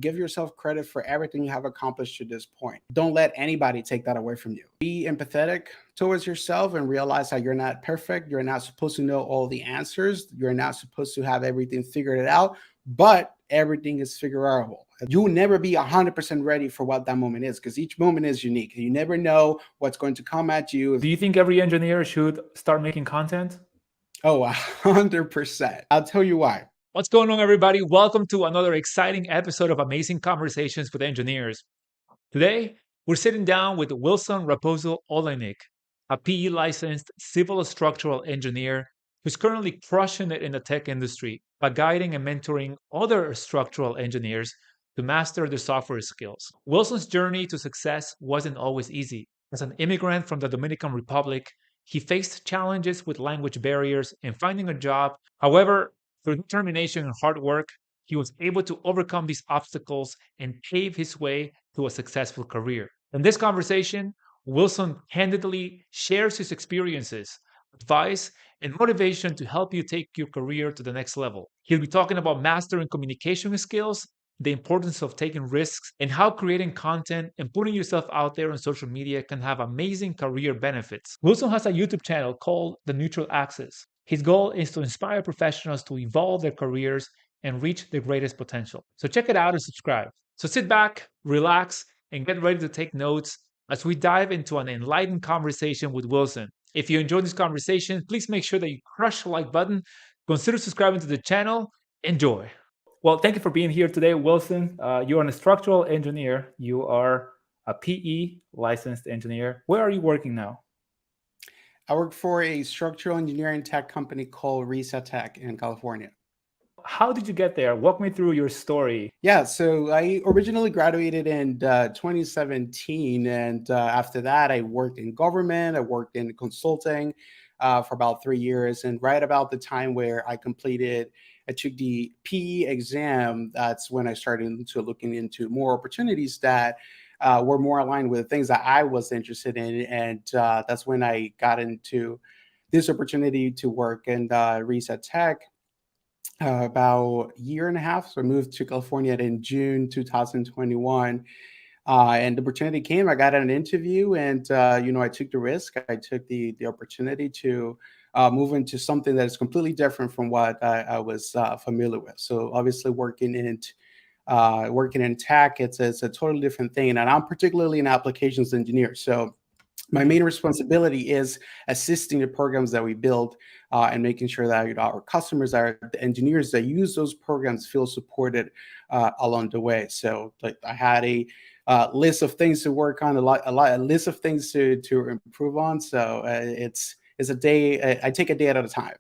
Give yourself credit for everything you have accomplished to this point. Don't let anybody take that away from you. Be empathetic towards yourself and realize that you're not perfect. You're not supposed to know all the answers. You're not supposed to have everything figured out, but everything is figurable. You will never be 100% ready for what that moment is because each moment is unique. You never know what's going to come at you. Do you think every engineer should start making content? Oh, 100%. I'll tell you why. What's going on, everybody? Welcome to another exciting episode of Amazing Conversations with Engineers. Today, we're sitting down with Wilson Raposo-Oleinik, a PE licensed civil structural engineer who's currently crushing it in the tech industry by guiding and mentoring other structural engineers to master their software skills. Wilson's journey to success wasn't always easy. As an immigrant from the Dominican Republic, he faced challenges with language barriers and finding a job. However, through determination and hard work, he was able to overcome these obstacles and pave his way to a successful career. In this conversation, Wilson candidly shares his experiences, advice, and motivation to help you take your career to the next level. He'll be talking about mastering communication skills, the importance of taking risks, and how creating content and putting yourself out there on social media can have amazing career benefits. Wilson has a YouTube channel called The Neutral Axis. His goal is to inspire professionals to evolve their careers and reach their greatest potential. So check it out and subscribe. So sit back, relax, and get ready to take notes as we dive into an enlightened conversation with Wilson. If you enjoyed this conversation, please make sure that you crush the like button, consider subscribing to the channel. Enjoy. Well, thank you for being here today, Wilson. You're a structural engineer. You are a PE licensed engineer. Where are you working now? I work for a structural engineering tech company called Reset Tech in California. How did you get there? Walk me through your story. Yeah, so I originally graduated in 2017, and after that, I worked in government. I worked in consulting for about 3 years, and right about the time where I took the PE exam. That's when I started to looking into more opportunities that were more aligned with the things that I was interested in, and that's when I got into this opportunity to work in Reset Tech. About a year and a half. So I moved to California in June 2021. And the opportunity came. I got an interview, and I took the risk. I took the opportunity to move into something that is completely different from what I was familiar with. So obviously, working in tech, it's a totally different thing. And I'm particularly an applications engineer. So my main responsibility is assisting the programs that we build and making sure that our customers, the engineers that use those programs, feel supported along the way. So I had a list of things to work on, a list of things to improve on. So it's a day. I take a day at a time.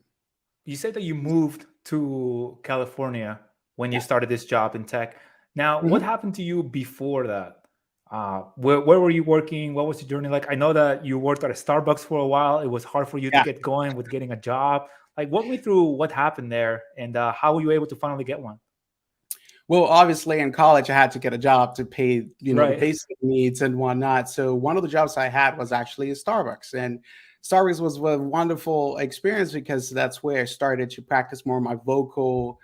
You said that you moved to California when you started this job in tech. Now, what happened to you before that? Where were you working? What was your journey like? I know that you worked at a Starbucks for a while. It was hard for you to get going with getting a job. Like, walk me through what happened there and how were you able to finally get one? Well, obviously in college, I had to get a job to pay, the Right. basic needs and whatnot. So one of the jobs I had was actually at Starbucks, and Starbucks was a wonderful experience because that's where I started to practice more of my vocal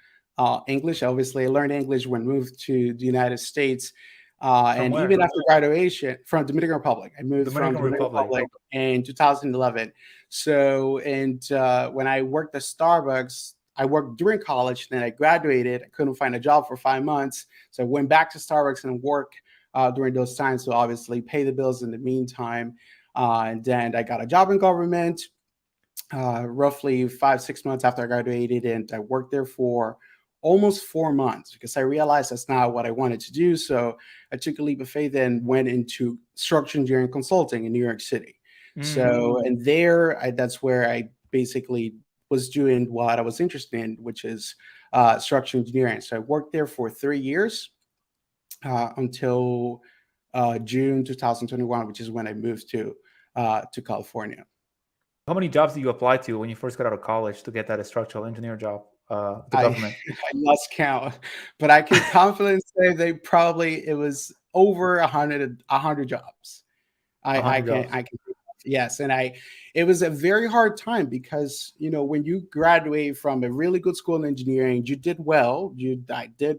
English. Obviously, I learned English when I moved to the United States. From And where? even after graduation from Dominican Republic, I moved from Dominican Dominican Republic. Republic in 2011. So, and when I worked at Starbucks, I worked during college. Then I graduated. I couldn't find a job for 5 months, so I went back to Starbucks and worked during those times. So obviously, pay the bills in the meantime. And then I got a job in government roughly 5, 6 months after I graduated, and I worked there for almost 4 months because I realized that's not what I wanted to do. So I took a leap of faith and went into structural engineering consulting in New York City. So, and that's where I basically was doing what I was interested in, which is structural engineering. So I worked there for 3 years until June 2021, which is when I moved to California. How many jobs did you apply to when you first got out of college to get that structural engineer job? The government. I lost count, but I can confidently say it was over 100 jobs. I can yes, and it was a very hard time because when you graduate from a really good school in engineering, you did well. I did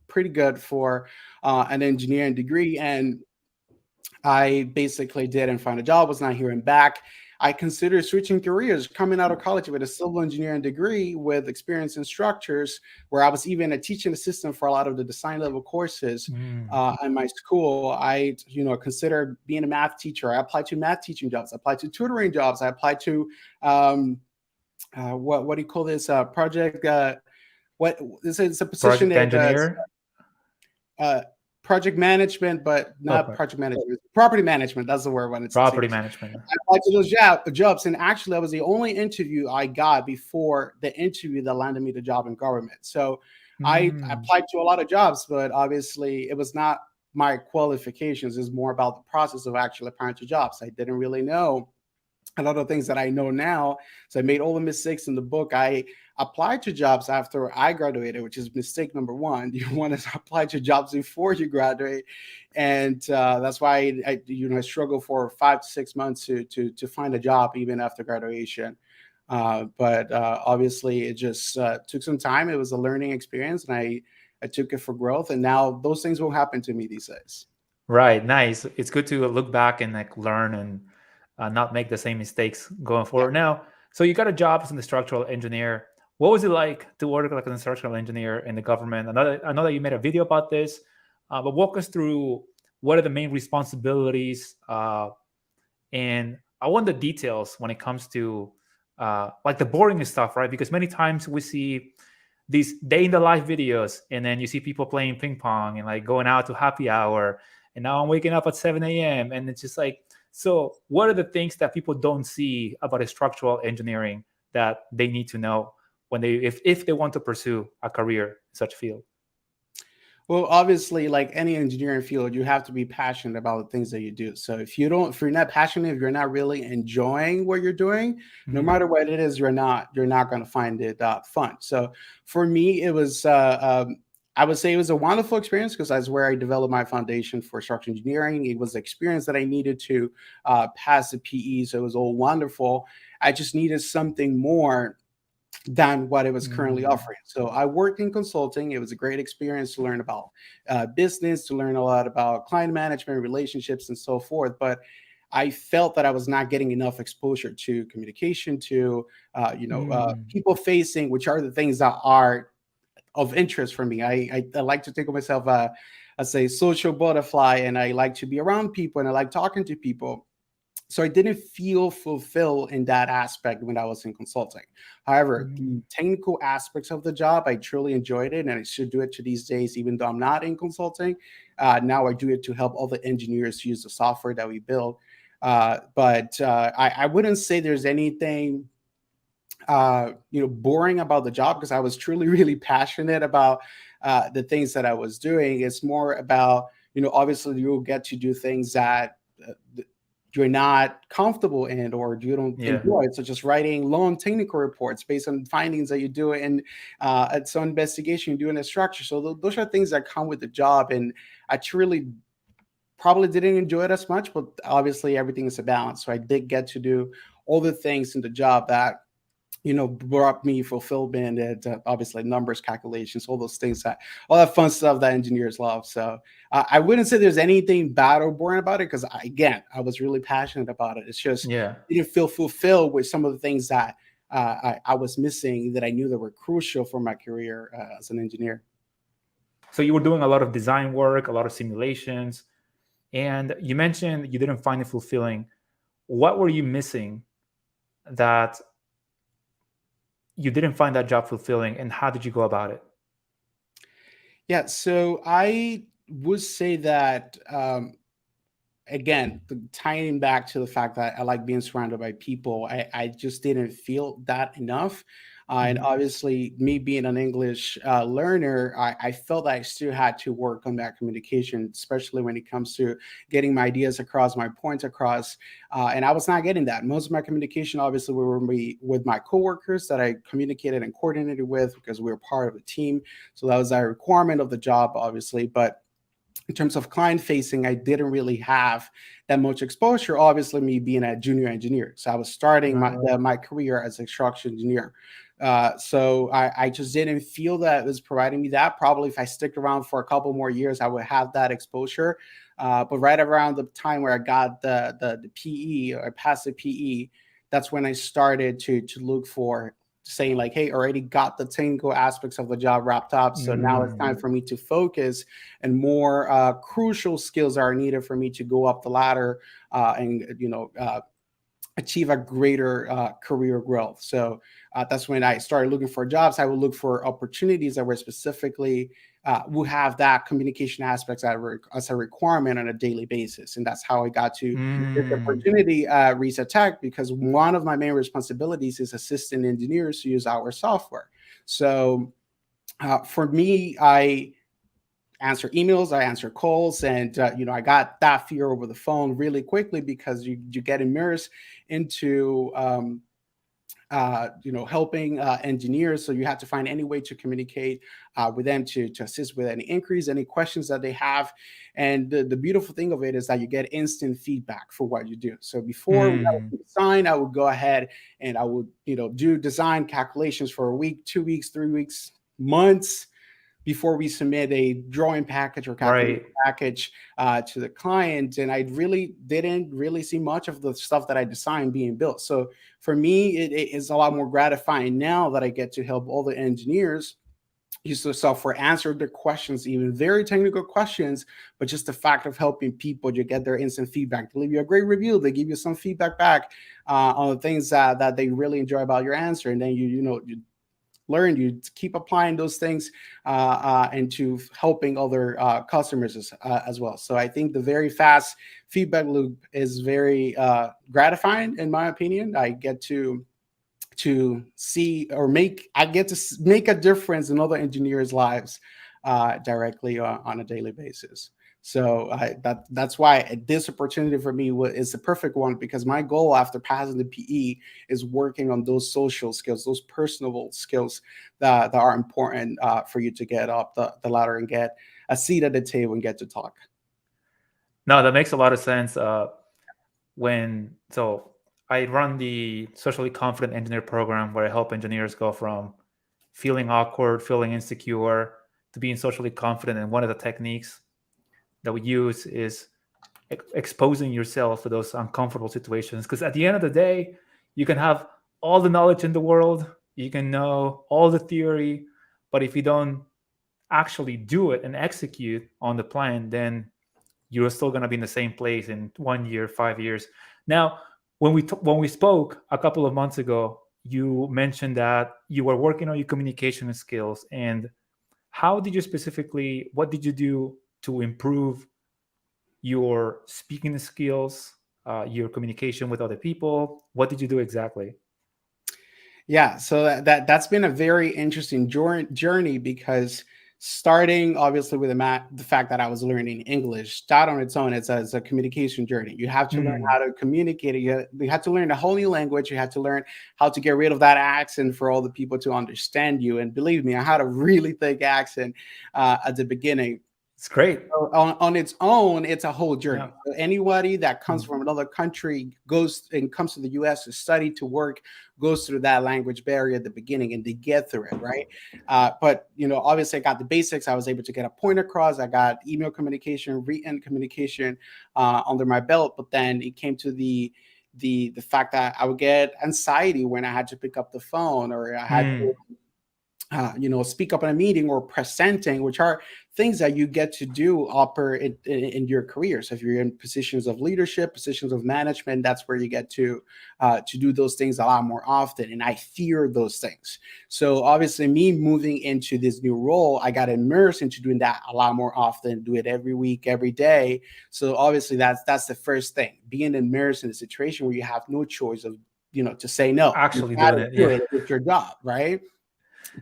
pretty good for an engineering degree. And I basically didn't find a job, was not hearing back. I considered switching careers, coming out of college with a civil engineering degree with experience in structures, where I was even a teaching assistant for a lot of the design level courses Mm. in my school. I, considered being a math teacher. I applied to math teaching jobs. I applied to tutoring jobs. I applied to um, what do you call this project? What this is a position Project that engineer. uh, project management, but not Okay. project management. Property management. That's the word when it's Property management. I applied to those jobs, and actually, that was the only interview I got before the interview that landed me the job in government. So I Mm. applied to a lot of jobs, but obviously, it was not my qualifications. It's more about the process of actually applying to jobs. I didn't really know a lot of things that I know now. So I made all the mistakes in the book. I applied to jobs after I graduated, which is mistake number one. You want to apply to jobs before you graduate, and that's why I struggle for 5 to 6 months to find a job even after graduation. But obviously, it just took some time. It was a learning experience, and I took it for growth. And now those things won't happen to me these days. Right. Nice. It's good to look back and like learn and not make the same mistakes going Yeah. forward. Now, so you got a job as a structural engineer. What was it like to work like a structural engineer in the government? I know that you made a video about this, but walk us through what are the main responsibilities, and I want the details when it comes to like the boring stuff, right? Because many times we see these day in the life videos, and then you see people playing ping pong and like going out to happy hour, and now I'm waking up at 7 a.m. and it's just like, so what are the things that people don't see about a structural engineering that they need to know when they if they want to pursue a career in such field? Well, obviously, like any engineering field, you have to be passionate about the things that you do. So if you're not passionate, if you're not really enjoying what you're doing, no Mhm. matter what it is, you're not going to find it fun. So for me, it was, I would say it was a wonderful experience because that's where I developed my foundation for structural engineering. It was the experience that I needed to pass the PE. So it was all wonderful. I just needed something more than what it was currently Mm. offering. So I worked in consulting. It was a great experience to learn about business, to learn a lot about client management, relationships, and so forth. But I felt that I was not getting enough exposure to communication, to Mm. people facing, which are the things that are of interest for me. I like to think of myself as a social butterfly, and I like to be around people, and I like talking to people. So I didn't feel fulfilled in that aspect when I was in consulting. However, Mm. the technical aspects of the job, I truly enjoyed it, and I still do it to these days, even though I'm not in consulting. Now I do it to help all the engineers use the software that we build. But I wouldn't say there's anything boring about the job because I was truly really passionate about the things that I was doing. It's more about, obviously you'll get to do things that you're not comfortable in or you don't Yeah. enjoy, such as writing long technical reports based on findings that you do in at some investigation you do in a structure. So those are things that come with the job, and I truly probably didn't enjoy it as much, but obviously everything is a balance. So I did get to do all the things in the job that brought me fulfillment and obviously numbers calculations, all those things all that fun stuff that engineers love. So I wouldn't say there's anything bad or boring about it because again, I was really passionate about it. It's just Yeah. didn't feel fulfilled with some of the things that I was missing that I knew that were crucial for my career as an engineer. So you were doing a lot of design work, a lot of simulations, and you mentioned you didn't find it fulfilling. What were you missing that you didn't find that job fulfilling, and how did you go about it? Yeah, so I would say that again, tying back to the fact that I like being surrounded by people, I just didn't feel that enough. And Mhm. obviously, me being an English learner, I felt that I still had to work on that communication, especially when it comes to getting my ideas across, my points across. And I was not getting that. Most of my communication, obviously, were with my coworkers that I communicated and coordinated with because we were part of a team. So that was a requirement of the job, obviously. But in terms of client facing, I didn't really have that much exposure. Obviously, me being a junior engineer, so I was starting my Uh, my career as a structural engineer. So I just didn't feel that it was providing me that. Probably if I stick around for a couple more years, I would have that exposure. But right around the time where I got the PE, or I passed the PE, that's when I started to look for, saying like, hey, already got the technical aspects of the job wrapped up. So now it's time for me to focus, and more crucial skills are needed for me to go up the ladder, and achieve a greater career growth. So that's when I started looking for jobs. I would look for opportunities that were specifically would have that communication aspects as a requirement on a daily basis. And that's how I got to this Mm. opportunity, Reset Tech, because one of my main responsibilities is assisting engineers to use our software. So for me, I answer emails, I answer calls, and I got that fear over the phone really quickly, because you get immersed into helping engineers. So you have to find any way to communicate with them, to assist with any inquiries, any questions that they have. And the beautiful thing of it is that you get instant feedback for what you do. So before we got Mm. a design, I would go ahead and I would do design calculations for a week, 2 weeks, 3 weeks, months, before we submit a drawing package or calculation Right. package to the client. And I really didn't really see much of the stuff that I designed being built. So for me, it is a lot more gratifying now that I get to help all the engineers use the software, answer their questions, even very technical questions. But just the fact of helping people, you get their instant feedback. They leave you a great review, they give you some feedback back on the things that they really enjoy about your answer. And then you learn, you keep applying those things into helping other customers as well. So I think the very fast feedback loop is very gratifying, in my opinion. I get to see, or I get to make a difference in other engineers' lives directly on a daily basis. So that's why this opportunity for me is the perfect one, because my goal after passing the PE is working on those social skills, those personable skills that are important for you to get up the ladder and get a seat at the table and get to talk. No, that makes a lot of sense. So I run the socially confident engineer program where I help engineers go from feeling awkward, feeling insecure, to being socially confident. And one of the techniques that we use is exposing yourself to those uncomfortable situations. Because at the end of the day, you can have all the knowledge in the world, you can know all the theory, but if you don't actually do it and execute on the plan, then you're still going to be in the same place in 1 year, 5 years. Now, when we spoke a couple of months ago, you mentioned that you were working on your communication skills. And how did you specifically? What did you do to improve your speaking skills, your communication with other people? What did you do exactly? Yeah, so that's been a very interesting journey, because starting obviously with the fact that I was learning English, that on its own, it's a communication journey. You have to learn Mm, how to communicate. You have to learn a whole new language. You have to learn how to get rid of that accent for all the people to understand you. And believe me, I had a really thick accent at the beginning. it's great. So on its own, it's a whole Yeah. journey. So anybody that comes Mm. from another country comes to the U.S. to study, to work, goes through that language barrier at the beginning, and they get through it, right? But obviously, I got the basics. I was able to get a point across. I got email communication, written communication under my belt. But then it came to the fact that I would get anxiety when I had to pick up the phone, or I had to Mm. speak up in a meeting, or presenting, which are things that you get to do upper in your career. So if you're in positions of leadership, positions of management, that's where you get to do those things a lot more often. And I fear those things. So obviously, me moving into this new role, I got immersed into doing that a lot more often, do it every week, every day. So obviously, that's the first thing, being immersed in a situation where you have no choice of to say no. You Actually got doing to it. do Yeah. it. It's your job, right?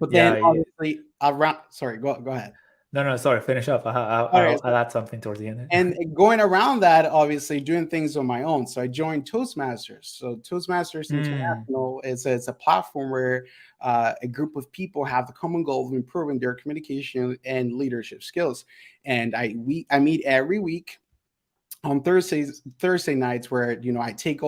But then Yeah. obviously around, sorry, go ahead. No, no, sorry. Finish up. All right. I'll add something towards the end. And going around that, obviously doing things on my own. So I joined Toastmasters. So Toastmasters Mm. International is a platform where a group of people have the common goal of improving their communication and leadership skills. And I meet every week. on Thursday nights where I take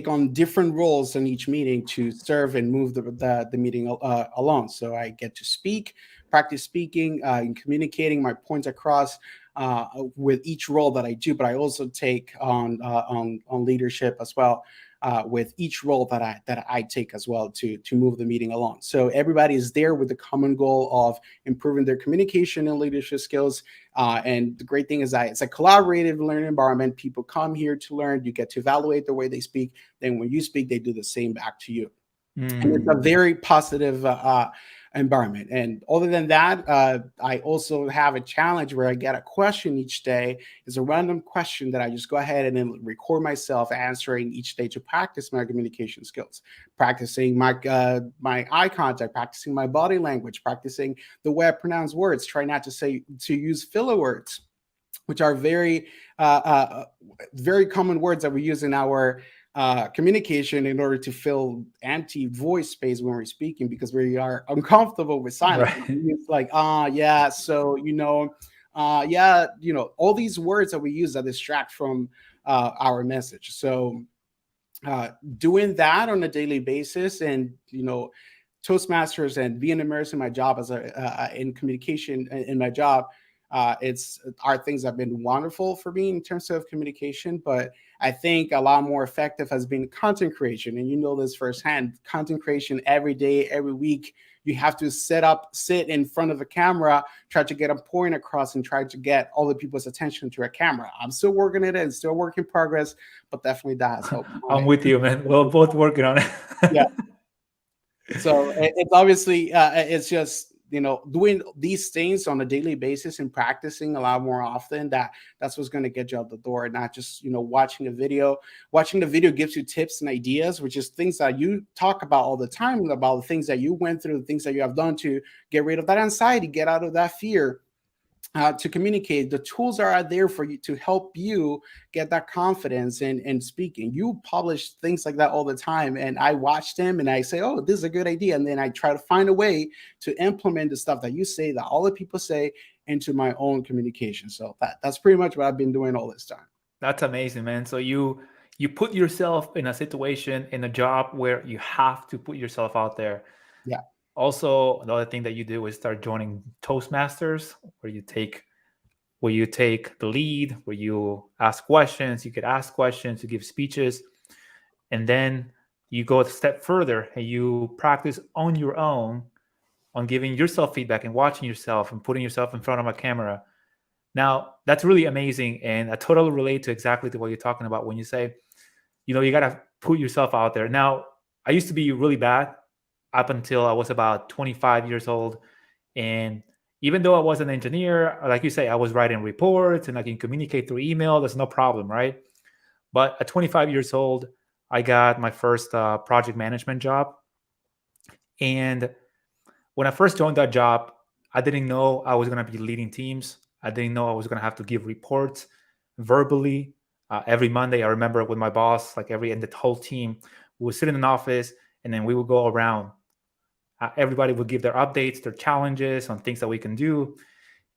on different roles in each meeting to serve and move the meeting along. So I get to speak, practice speaking, and communicating my points across with each role that I do. But I also take on leadership as well. With each role that I take as well to move the meeting along, so everybody is there with the common goal of improving their communication and leadership skills. And the great thing is that it's a collaborative learning environment. People come here to learn. You get to evaluate the way they speak. Then when you speak, they do the same back to you. And it's a very positive environment. And other than that, I also have a challenge where I get a question each day. It's a random question that I just go ahead and then record myself answering each day to practice my communication skills, practicing my eye contact, practicing my body language, practicing the way I pronounce words. Try not to use filler words, which are very common words that we use in our communication in order to fill empty voice space when we're speaking, because we are uncomfortable with silence. Right. It's like, yeah, so, yeah, all these words that we use that distract from our message. So uh, doing that on a daily basis, and Toastmasters and being immersed in my job as in communication in my job, it's are things that have been wonderful for me in terms of communication. But I think a lot more effective has been content creation, and you know this firsthand. Content creation every day, every week. You have to sit in front of a camera, try to get a point across, and try to get all the people's attention to a camera. I'm still working it, and still work in progress, but definitely that has helped I'm my with you, man. We're both working on yeah. it. So it's obviously it's just doing these things on a daily basis and practicing a lot more often. That's what's going to get you out the door, not just watching a video. Watching the video gives you tips and ideas, which is things that you talk about all the time, about the things that you went through, the things that you have done to get rid of that anxiety, get out of that fear, to communicate. The tools are out there for you to help you get that confidence in speaking. You publish things like that all the time, and I watch them and I say, oh, this is a good idea, and then I try to find a way to implement the stuff that you say, that all the people say, into my own communication. So that's pretty much what I've been doing all this time. That's amazing, man. So you put yourself in a situation, in a job where you have to put yourself out there. Yeah. Also, another thing that you do is start joining Toastmasters, where you take the lead, where you ask questions, you could ask questions, you give speeches, and then you go a step further and you practice on your own on giving yourself feedback and watching yourself and putting yourself in front of a camera. Now, that's really amazing, and I totally relate to exactly to what you're talking about when you say, you got to put yourself out there. Now, I used to be really bad up until I was about 25 years old. And even though I was an engineer, like you say, I was writing reports and I can communicate through email. There's no problem, right? But at 25 years old, I got my first project management job. And when I first joined that job, I didn't know I was going to be leading teams. I didn't know I was going to have to give reports verbally. Every Monday, I remember with my boss, and the whole team, we would sit in an office and then we would go around. Everybody would give their updates, their challenges on things that we can do.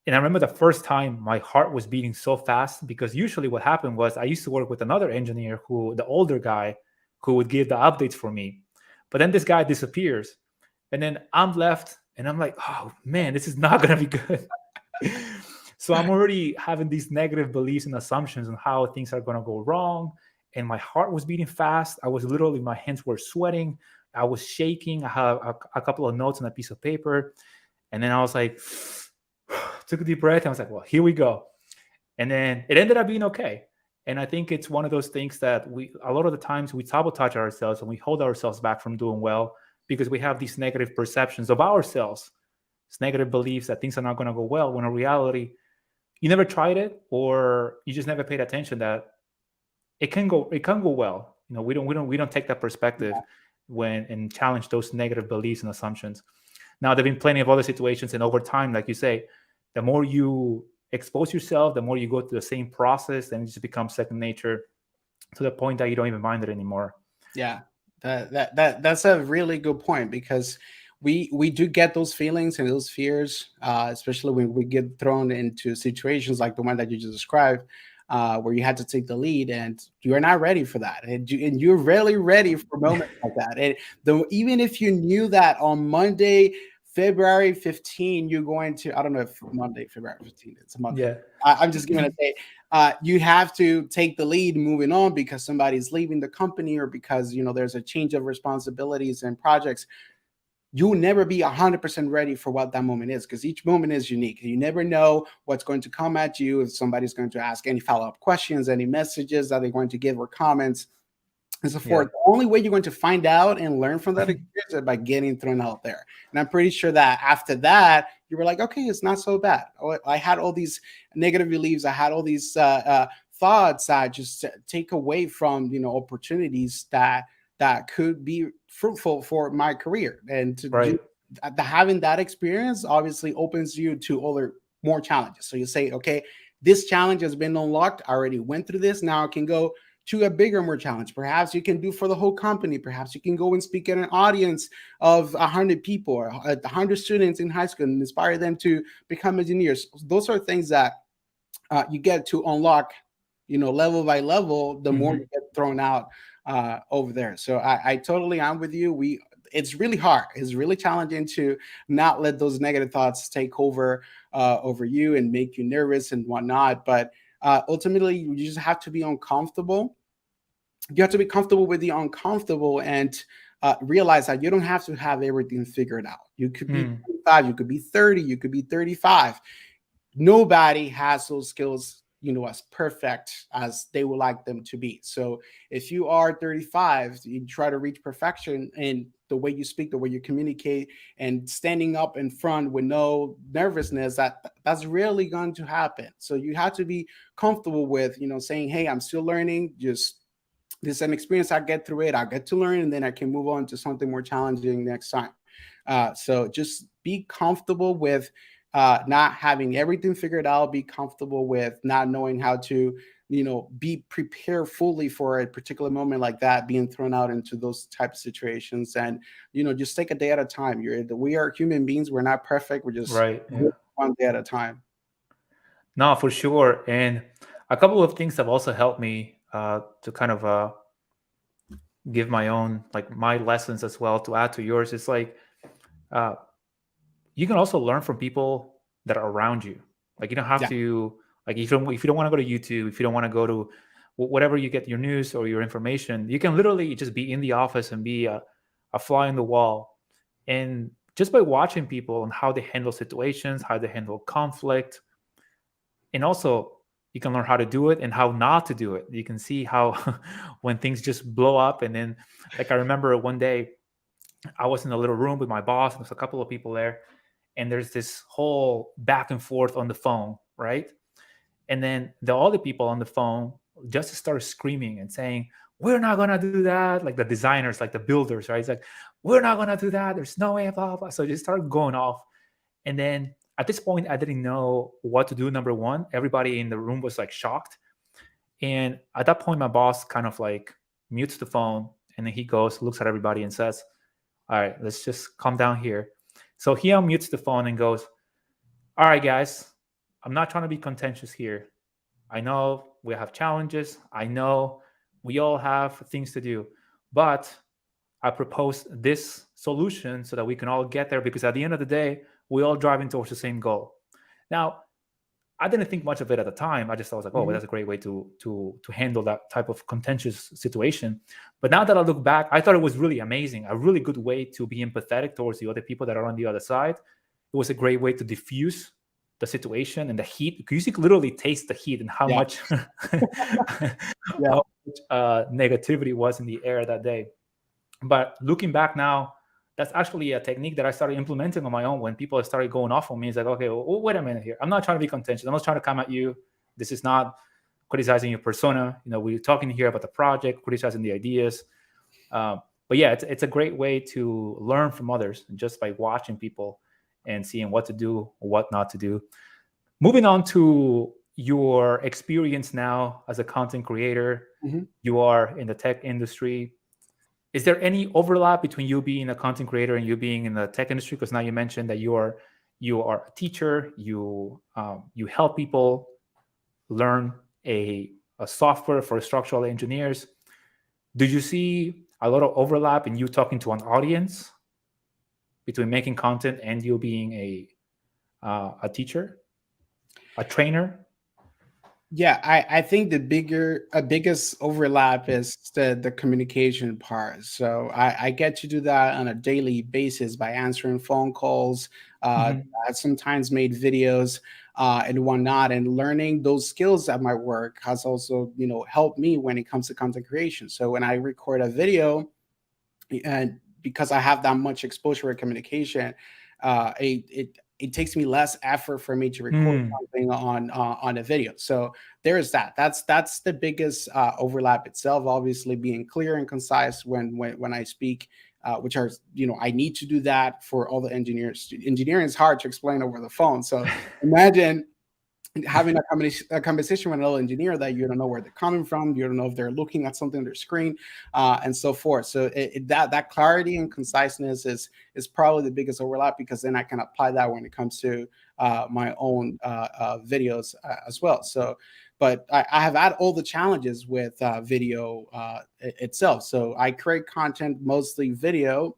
And I remember the first time my heart was beating so fast, because usually what happened was I used to work with another engineer, the older guy, who would give the updates for me. But then this guy disappears. And then I'm left and I'm like, oh man, this is not going to be good. So I'm already having these negative beliefs and assumptions on how things are going to go wrong. And my heart was beating fast. I was literally, my hands were sweating. I was shaking. I had a couple of notes on a piece of paper. And then I was like, took a deep breath. And I was like, well, here we go. And then it ended up being okay. And I think it's one of those things that a lot of the times we sabotage ourselves and we hold ourselves back from doing well because we have these negative perceptions of ourselves, these negative beliefs that things are not going to go well, when in reality, you never tried it, or you just never paid attention that it can go well. We don't take that perspective when and challenge those negative beliefs and assumptions. Now, there've been plenty of other situations, and over time, like you say, the more you expose yourself, the more you go through the same process, then it just becomes second nature, to the point that you don't even mind it anymore. Yeah, that's a really good point, because we do get those feelings and those fears, especially when we get thrown into situations like the one that you just described. where you had to take the lead, and you're not ready for that, and you're rarely ready for moments like that. And though, even if you knew that on Monday, February 15, you're going to, I don't know if Monday, February 15, it's a Monday. Yeah. I'm just going to say, you have to take the lead moving on because somebody's leaving the company, or because, there's a change of responsibilities and projects. You'll never be 100% ready for what that moment is, because each moment is unique. You never know what's going to come at you, if somebody's going to ask any follow-up questions, any messages that they're going to give, or comments, and so forth. The only way you're going to find out and learn from that experience is by getting thrown out there. And I'm pretty sure that after that, you were like, okay, it's not so bad. I had all these negative beliefs. I had all these thoughts that just take away from, opportunities that could be fruitful for my career. And having that experience obviously opens you to other more challenges. So you say, okay, this challenge has been unlocked. I already went through this. Now I can go to a bigger, more challenge. Perhaps you can do for the whole company. Perhaps you can go and speak at an audience of 100 people or 100 students in high school and inspire them to become engineers. Those are things that you get to unlock, level by level, the more you get thrown out over there. So I totally am with you. It's really hard. It's really challenging to not let those negative thoughts take over you and make you nervous and whatnot. But ultimately, you just have to be uncomfortable. You have to be comfortable with the uncomfortable, and realize that you don't have to have everything figured out. You could be 25, you could be 30, you could be 35. Nobody has those skills, as perfect as they would like them to be. So if you are 35, you try to reach perfection in the way you speak, the way you communicate, and standing up in front with no nervousness, that's rarely going to happen. So you have to be comfortable with, saying, hey, I'm still learning. Just, this is an experience. I get through it. I get to learn, and then I can move on to something more challenging next time. So just be comfortable with not having everything figured out. Be comfortable with not knowing how to, be prepared fully for a particular moment like that, being thrown out into those type of situations. And, just take a day at a time. We are human beings. We're not perfect. We're just one day at a time. No, for sure. And a couple of things have also helped me to kind of give my own, like my lessons as well, to add to yours. It's like you can also learn from people that are around you. Like you don't have to, like if you don't want to go to YouTube, if you don't want to go to whatever you get your news or your information, you can literally just be in the office and be a fly in the wall. And just by watching people and how they handle situations, how they handle conflict, and also you can learn how to do it and how not to do it. You can see how when things just blow up. And then, like I remember one day I was in a little room with my boss, and there's a couple of people there, and there's this whole back and forth on the phone, right? And then the other people on the phone just started screaming and saying, we're not going to do that. Like the designers, like the builders, right? It's like, we're not going to do that. There's no way, blah, blah. So it just started going off. And then at this point, I didn't know what to do. Number one, everybody in the room was like shocked. And at that point, my boss kind of like mutes the phone, and then he goes, looks at everybody and says, all right, let's just calm down here. So he unmutes the phone and goes, all right, guys, I'm not trying to be contentious here. I know we have challenges. I know we all have things to do, but I propose this solution so that we can all get there, because at the end of the day, we're all driving towards the same goal. Now, I didn't think much of it at the time. I just thought, like, oh, well, that's a great way to handle that type of contentious situation. But now that I look back, I thought it was really amazing, a really good way to be empathetic towards the other people that are on the other side. It was a great way to diffuse the situation and the heat, because you could literally taste the heat and how much negativity was in the air that day. But looking back now, that's actually a technique that I started implementing on my own when people started going off on me. It's like, okay, well, wait a minute here. I'm not trying to be contentious. I'm not trying to come at you. This is not criticizing your persona. We're talking here about the project, criticizing the ideas. But yeah, it's a great way to learn from others just by watching people and seeing what to do, what not to do. Moving on to your experience now as a content creator, you are in the tech industry. Is there any overlap between you being a content creator and you being in the tech industry? Because now you mentioned that you are a teacher. You help people learn a, a software for structural engineers. Do you see a lot of overlap in you talking to an audience between making content and you being a teacher, a trainer? Yeah, I think biggest overlap is the communication part. So I get to do that on a daily basis by answering phone calls. Mhm. I sometimes made videos and whatnot, and learning those skills at my work has also helped me when it comes to content creation. So when I record a video, and because I have that much exposure with communication, it takes me less effort for me to record Mm. something on a video. So there is that. That's the biggest overlap itself. Obviously, being clear and concise when I speak. Which are, I need to do that for all the engineers. Engineering is hard to explain over the phone. So imagine having a conversation with an old engineer that you don't know where they're coming from, you don't know if they're looking at something on their screen, and so forth. So that clarity and conciseness is probably the biggest overlap, because then I can apply that when it comes to my own videos as well. So, but I have had all the challenges with video itself. So I create content, mostly video,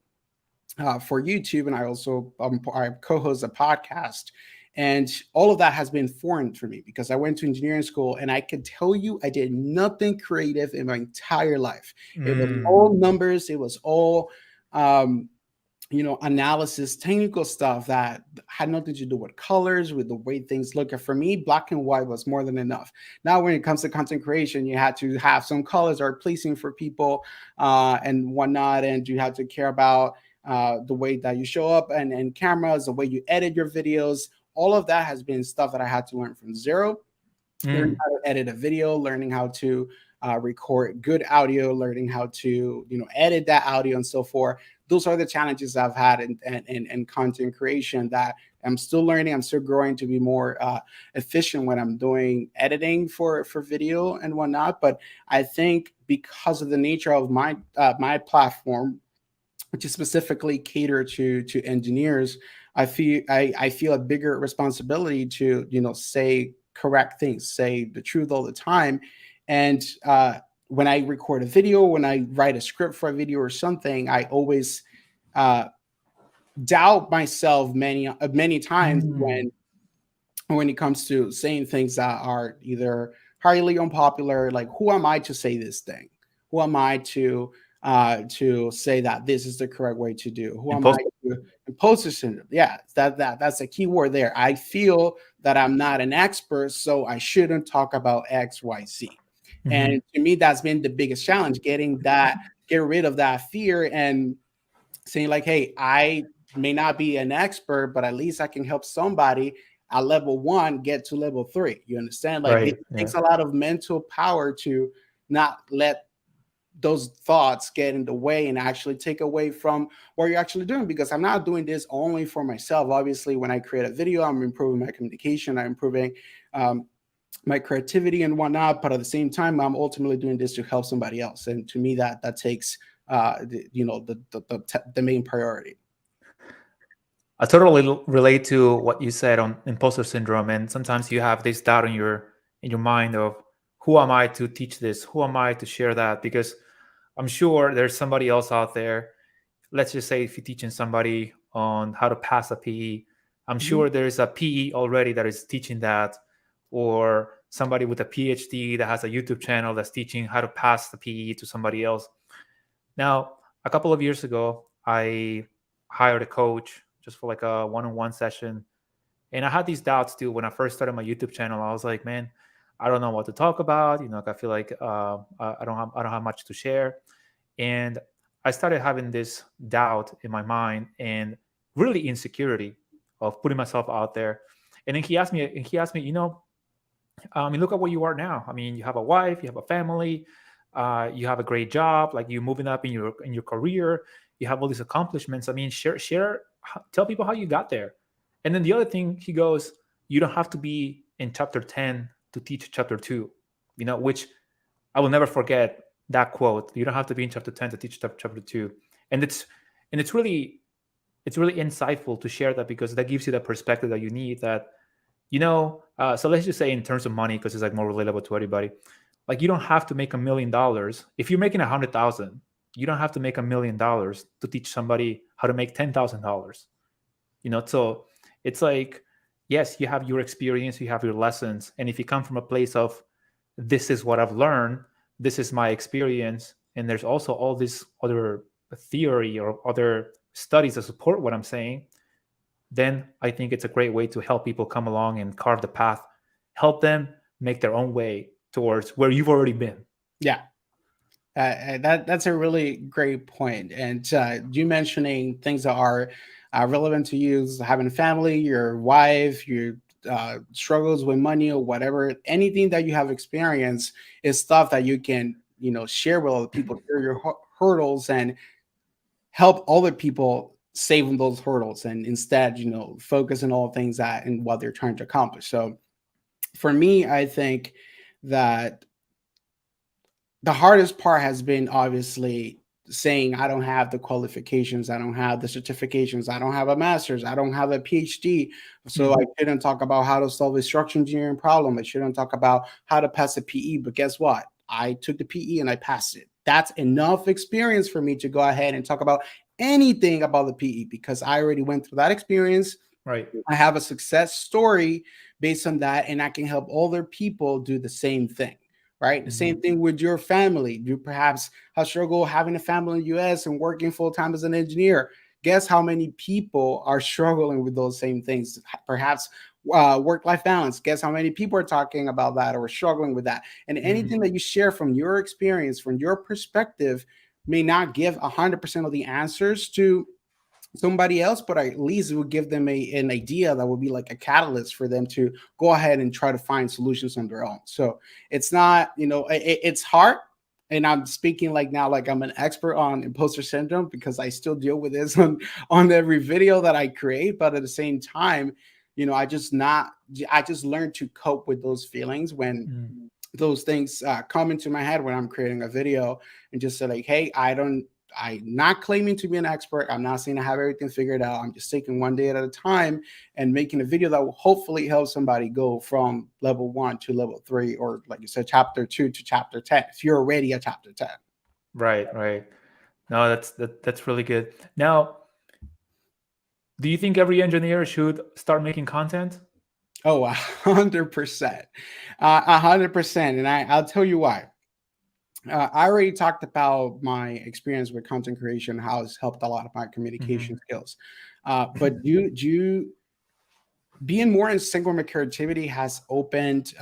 for YouTube, and I also I co-host a podcast. And all of that has been foreign for me because I went to engineering school, and I can tell you I did nothing creative in my entire life. It was Mm. all numbers. It was all um, analysis, technical stuff that had nothing to do with colors, with the way things look. And for me, black and white was more than enough. Now, when it comes to content creation, you had to have some colors that are pleasing for people and whatnot, and you had to care about the way that you show up and cameras, the way you edit your videos. All of that has been stuff that I had to learn from zero, learning Mm. how to edit a video, learning how to record good audio, learning how to edit that audio and so forth. Those are the challenges I've had in content creation that I'm still learning. I'm still growing to be more efficient when I'm doing editing for video and whatnot. But I think because of the nature of my platform, which is specifically catered to engineers, I feel a bigger responsibility to say correct things, say the truth all the time. And when I record a video, when I write a script for a video or something, I always uh, doubt myself many times Mm. when it comes to saying things that are either highly unpopular. Like, who am I to say this thing? Who am I to say that this is the correct way to do? Who am I Imposter. to imposter syndrome? Yeah, that's a key word there. I feel that I'm not an expert, so I shouldn't talk about X, Y, Z. Mhm. And to me, that's been the biggest challenge, get rid of that fear and saying like, hey, I may not be an expert, but at least I can help somebody at level one get to level three. You understand? Like, it Right. Yeah. takes a lot of mental power to not let those thoughts get in the way and actually take away from what you're actually doing, because I'm not doing this only for myself. Obviously, when I create a video, I'm improving my communication, I'm improving um, my creativity and whatnot, but at the same time, I'm ultimately doing this to help somebody else. And to me, that takes the main priority. I totally relate to what you said on imposter syndrome, and sometimes you have this doubt in your mind of who am I to teach this? Who am I to share that? Because I'm sure there's somebody else out there. Let's just say if you're teaching somebody on how to pass a PE, I'm Mhm. sure there's a PE already that is teaching that, or somebody with a PhD that has a YouTube channel that's teaching how to pass the PE to somebody else. Now, a couple of years ago, I hired a coach just for like a one-on-one session, and I had these doubts too when I first started my YouTube channel. I was like, man, I don't know what to talk about. Like, I feel like I don't have much to share, and I started having this doubt in my mind and really insecurity of putting myself out there. And then he asked me, I mean, look at where you are now. I mean, you have a wife, you have a family, you have a great job, like you're moving up in your career, you have all these accomplishments. I mean, share, tell people how you got there. And then the other thing, he goes, you don't have to be in chapter 10 to teach chapter 2, which I will never forget that quote. You don't have to be in chapter 10 to teach chapter 2. And it's really insightful to share that, because that gives you the perspective that you need, that So let's just say in terms of money, because it's like more relatable to everybody. Like you don't have to make $1 million if you're making 100,000. You don't have to make $1 million to teach somebody how to make $10,000. So it's like, yes, you have your experience, you have your lessons, and if you come from a place of this is what I've learned, this is my experience, and there's also all this other theory or other studies that support what I'm saying, then I think it's a great way to help people come along and carve the path, help them make their own way towards where you've already been. Yeah. That's a really great point. And you mentioning things that are relevant to you, having a family, your wife, your struggles with money or whatever, anything that you have experienced is stuff that you can, share with other people, share your hurdles, and help other people save on those hurdles, and instead, focus on all things that and what they're trying to accomplish. So for me, I think that the hardest part has been obviously saying I don't have the qualifications, I don't have the certifications, I don't have a master's, I don't have a PhD. So I shouldn't talk about how to solve a structural engineering problem. I shouldn't talk about how to pass a PE. But guess what? I took the PE and I passed it. That's enough experience for me to go ahead and talk about anything about the PE because I already went through that experience. Right. I have a success story based on that, and I can help other people do the same thing. Right. The same thing with your family. You perhaps have struggled having a family in the US and working full time as an engineer. Guess how many people are struggling with those same things? Perhaps work life balance. Guess how many people are talking about that or struggling with that? And anything that you share from your experience, from your perspective, may not give 100% of the answers to somebody else, but at least it would give them an idea that would be like a catalyst for them to go ahead and try to find solutions on their own. So it's not, it's hard. And I'm speaking like now, like I'm an expert on imposter syndrome because I still deal with this on every video that I create. But at the same time, I just learned to cope with those feelings when those things come into my head when I'm creating a video, and just say like, hey, I'm not claiming to be an expert. I'm not saying I have everything figured out. I'm just taking one day at a time and making a video that will hopefully help somebody go from level 1 to level 3, or like you said, chapter 2 to chapter 10, if you're already at chapter 10. Right. No, that's really good. Now, do you think every engineer should start making content? Oh, 100%. 100%. And I'll tell you why. I already talked about my experience with content creation, how it's helped a lot of my communication skills. But you being more in sync with my creativity has opened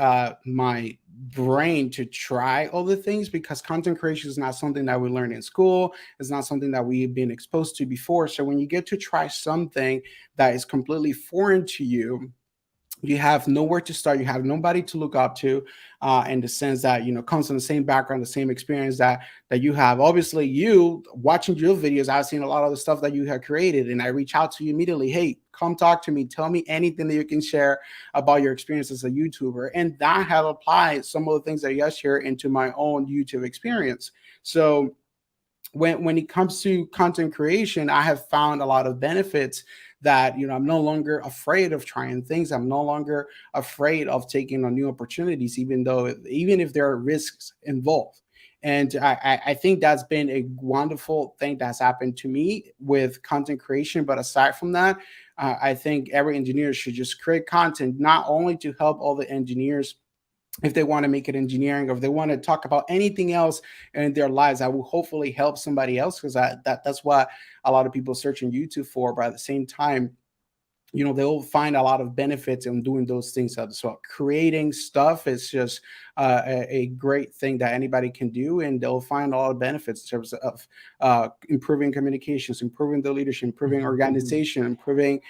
my brain to try other things, because content creation is not something that we learn in school. It's not something that we've been exposed to before. So when you get to try something that is completely foreign to you, you have nowhere to start, you have nobody to look up to, in the sense that comes from the same background, the same experience that you have. Obviously, you watching your videos, I've seen a lot of the stuff that you have created, and I reach out to you immediately. Hey, come talk to me, tell me anything that you can share about your experience as a YouTuber. And that have applied some of the things that you share into my own YouTube experience. So when it comes to content creation, I have found a lot of benefits that I'm no longer afraid of trying things. I'm no longer afraid of taking on new opportunities, even if there are risks involved. And I think that's been a wonderful thing that's happened to me with content creation. But aside from that, I think every engineer should just create content, not only to help all the engineers if they want to make it engineering, or if they want to talk about anything else in their lives that will hopefully help somebody else, because that's what a lot of people search on YouTube for. But at the same time, they'll find a lot of benefits in doing those things as well. Creating stuff is just a great thing that anybody can do, and they'll find a lot of benefits in terms of improving communications, improving the leadership, improving organization, improving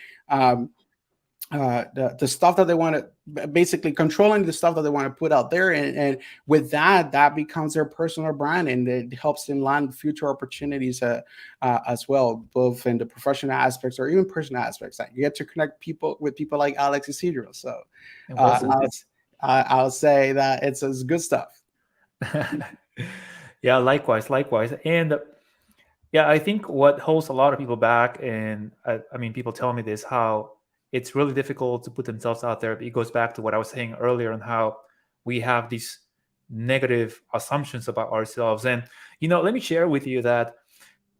the stuff that they want to, basically controlling the stuff that they want to put out there, and with that becomes their personal brand, and it helps them land future opportunities as well, both in the professional aspects or even personal aspects. Like you get to connect people with people like Alex Isidro. So I'll say that it's good stuff. Yeah, likewise. And yeah, I think what holds a lot of people back, and I mean, people tell me this, how it's really difficult to put themselves out there. It goes back to what I was saying earlier on how we have these negative assumptions about ourselves. And, let me share with you that.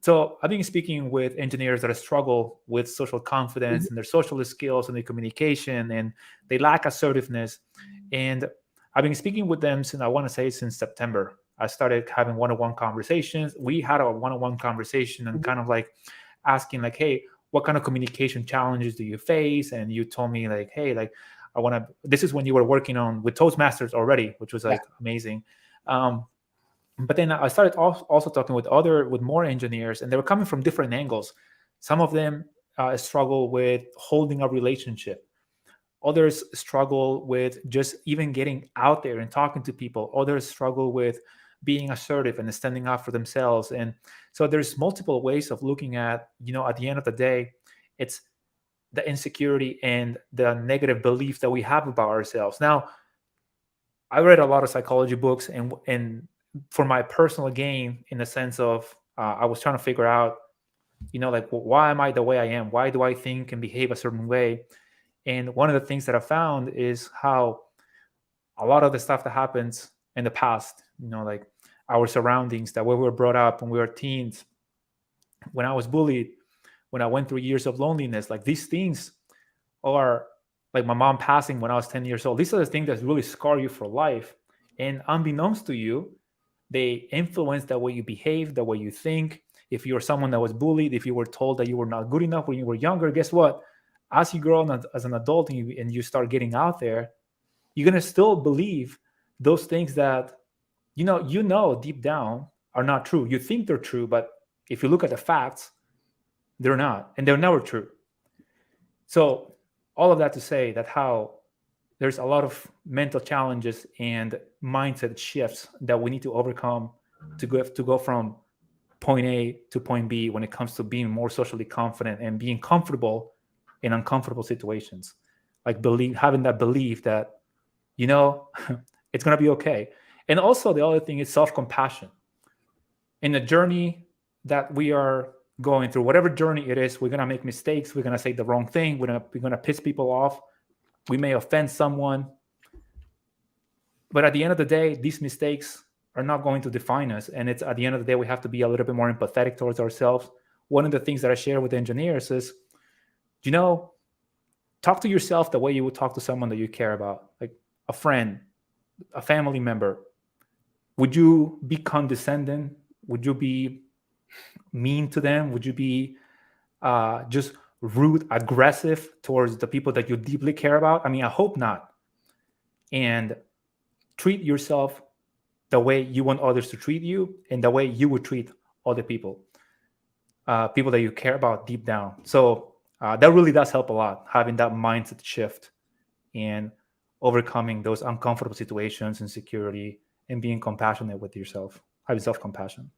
So I've been speaking with engineers that struggle with social confidence Mhm. and their social skills and their communication, and they lack assertiveness. And I've been speaking with them since, I want to say, since September. I started having one-on-one conversations. We had a one-on-one conversation and Mhm. kind of like asking like, hey, what kind of communication challenges do you face? And you told me like, hey, like I want to, this is when you were working on with Toastmasters already, which was Yeah. like amazing. Um, but then I started also talking with more engineers, and they were coming from different angles. Some of them struggle with holding a relationship. Others struggle with just even getting out there and talking to people. Others struggle with being assertive and standing up for themselves. And so there's multiple ways of looking at, at the end of the day, it's the insecurity and the negative belief that we have about ourselves. Now, I read a lot of psychology books, and for my personal gain, in the sense of I was trying to figure out, like why am I the way I am? Why do I think and behave a certain way? And one of the things that I found is how a lot of the stuff that happens in the past, like our surroundings, that way we were brought up when we were teens, when I was bullied, when I went through years of loneliness, like these things are like my mom passing when I was 10 years old. These are the things that really scar you for life. And unbeknownst to you, they influence the way you behave, the way you think. If you're someone that was bullied, if you were told that you were not good enough when you were younger, guess what? As you grow on as an adult and you start getting out there, you're gonna still believe those things that deep down are not true. You think they're true, but if you look at the facts, they're not, and they're never true. So all of that to say that how there's a lot of mental challenges and mindset shifts that we need to overcome to go from point A to point B when it comes to being more socially confident and being comfortable in uncomfortable situations. Like having that belief that you know it's gonna be okay. And also the other thing is self-compassion. In the journey that we are going through, whatever journey it is, we're gonna make mistakes, we're gonna say the wrong thing, we're gonna piss people off, we may offend someone. But at the end of the day, these mistakes are not going to define us. And it's at the end of the day, we have to be a little bit more empathetic towards ourselves. One of the things that I share with engineers is, you know, talk to yourself the way you would talk to someone that you care about, like a friend, a family member. Would you be condescending? Would you be mean to them? Would you be just rude, aggressive towards the people that you deeply care about? I mean, I hope not. And treat yourself the way you want others to treat you and the way you would treat other people, people that you care about deep down. So that really does help a lot, having that mindset shift and overcoming those uncomfortable situations, insecurity, and being compassionate with yourself, having self-compassion.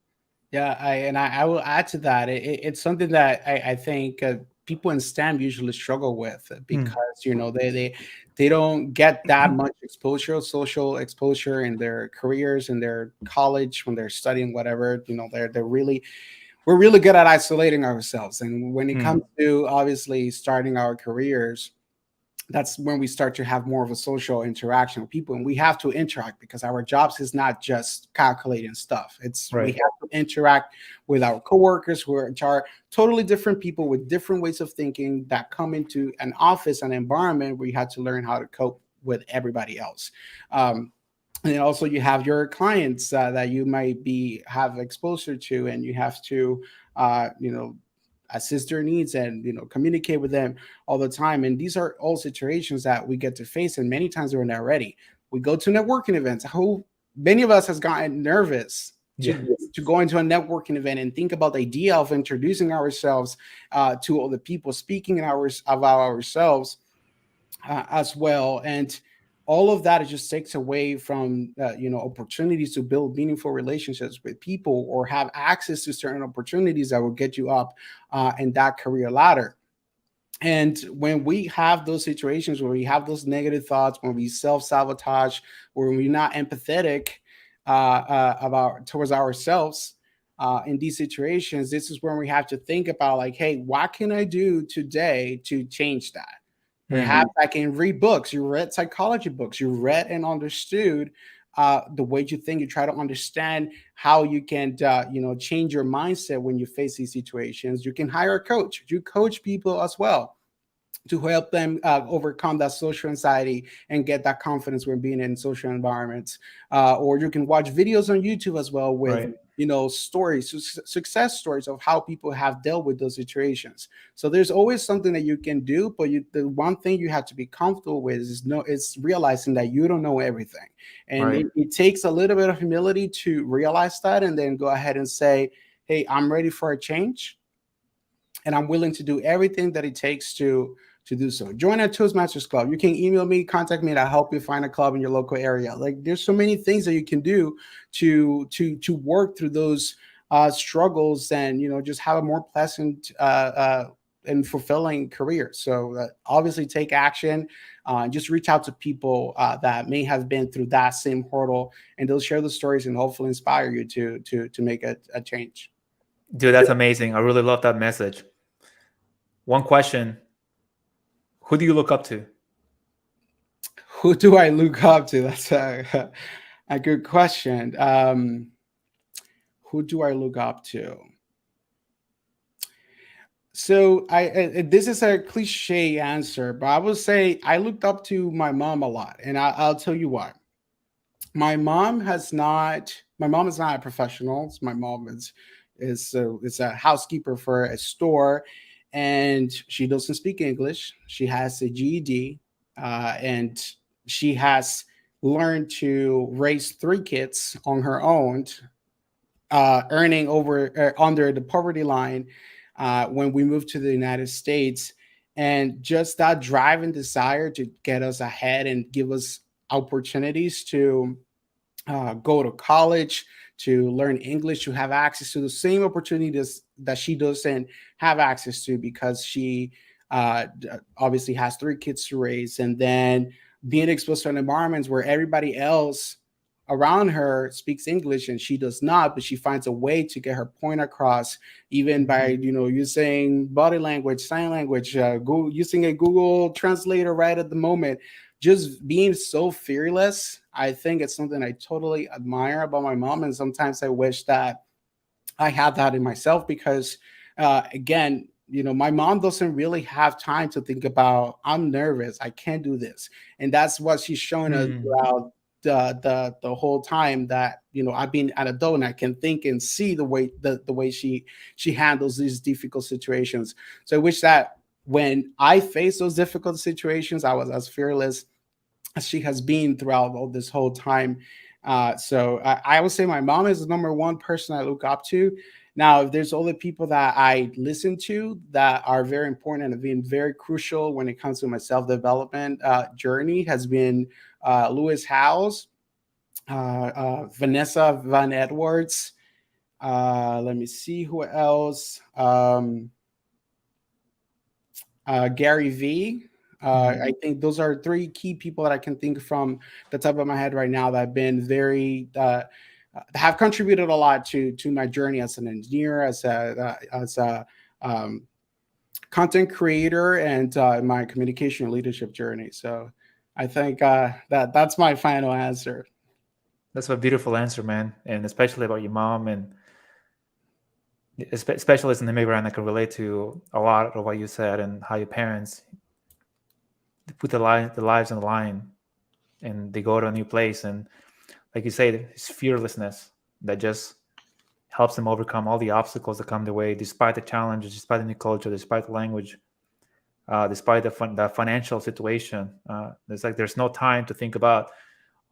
Yeah, I will add to that. It's something that I think people in STEM usually struggle with Mm, because they don't get that much exposure, social exposure in their careers, in their college when they're studying whatever. We're really good at isolating ourselves, and when it comes mm, to obviously starting our careers, that's when we start to have more of a social interaction with people, and we have to interact because our jobs is not just calculating stuff. It's we right. have to interact with our coworkers who are totally different people with different ways of thinking that come into an office, an environment where you have to learn how to cope with everybody else. And then also you have your clients that you might be have exposure to, and you have to assist their needs and communicate with them all the time. And these are all situations that we get to face, and many times we're not ready. We go to networking events. How many of us has gotten nervous Yeah. to go into a networking event and think about the idea of introducing ourselves to other people, speaking about ourselves as well. And all of that, it just takes away from opportunities to build meaningful relationships with people or have access to certain opportunities that will get you up in that career ladder. And when we have those situations where we have those negative thoughts, when we self-sabotage, or when we're not empathetic about towards ourselves in these situations, this is when we have to think about like, hey, what can I do today to change that? Perhaps I can read books. You read psychology books. You read and understood the way you think. You try to understand how you can, change your mindset when you face these situations. You can hire a coach. You coach people as well to help them overcome that social anxiety and get that confidence when being in social environments. Or you can watch videos on YouTube as well with Right. stories, success stories of how people have dealt with those situations. So there's always something that you can do, but the one thing you have to be comfortable with is realizing that you don't know everything, and Right. it takes a little bit of humility to realize that, and then go ahead and say, "Hey, I'm ready for a change, and I'm willing to do everything that it takes to do so." Join our Toastmasters club. You can email me, contact me, and I'll help you find a club in your local area. Like, there's so many things that you can do to work through those struggles, and just have a more pleasant and fulfilling career. So obviously, take action. Just reach out to people that may have been through that same hurdle, and they'll share the stories and hopefully inspire you to make a change. Dude, that's amazing. I really love that message. One question: who do you look up to? Who do I look up to? That's a good question. Who do I look up to? So this is a cliche answer, but I would say I looked up to my mom a lot, and I'll tell you why. My mom is not a professional. My mom is a housekeeper for a store, and she doesn't speak English. She has a GED, and she has learned to raise three kids on her own, earning under the poverty line when we moved to the United States. And just that drive and desire to get us ahead and give us opportunities to go to college, to learn English, to have access to the same opportunities that she doesn't have access to, because she obviously has three kids to raise, and then being exposed to environments where everybody else around her speaks English and she does not, but she finds a way to get her point across, even by using body language, sign language, using a Google translator right at the moment. Just being so fearless, I think it's something I totally admire about my mom, and sometimes I wish that I had that in myself, because again, my mom doesn't really have time to think about, I'm nervous, I can't do this. And that's what she's showing us throughout the whole time that I've been an adult, and I can think and see the way she handles these difficult situations. So I wish that when I face those difficult situations, I was as fearless as she has been throughout all this whole time. So I would say my mom is the number one person I look up to. Now, if there's other people that I listen to that are very important and have been very crucial when it comes to my self-development journey, has been Lewis Howes, Vanessa Van Edwards. Let me see who else. Gary V. I think those are three key people that I can think from the top of my head right now that have been very have contributed a lot to my journey as an engineer, as a content creator, and my communication and leadership journey. So I think that's my final answer. That's a beautiful answer, man, and especially about your mom, and especially as an immigrant, I can relate to a lot of what you said, and how your parents put the lives on the line, and they go to a new place, and like you say, it's fearlessness that just helps them overcome all the obstacles that come their way, despite the challenges, despite the new culture, despite the language, despite the financial situation. It's like there's no time to think about,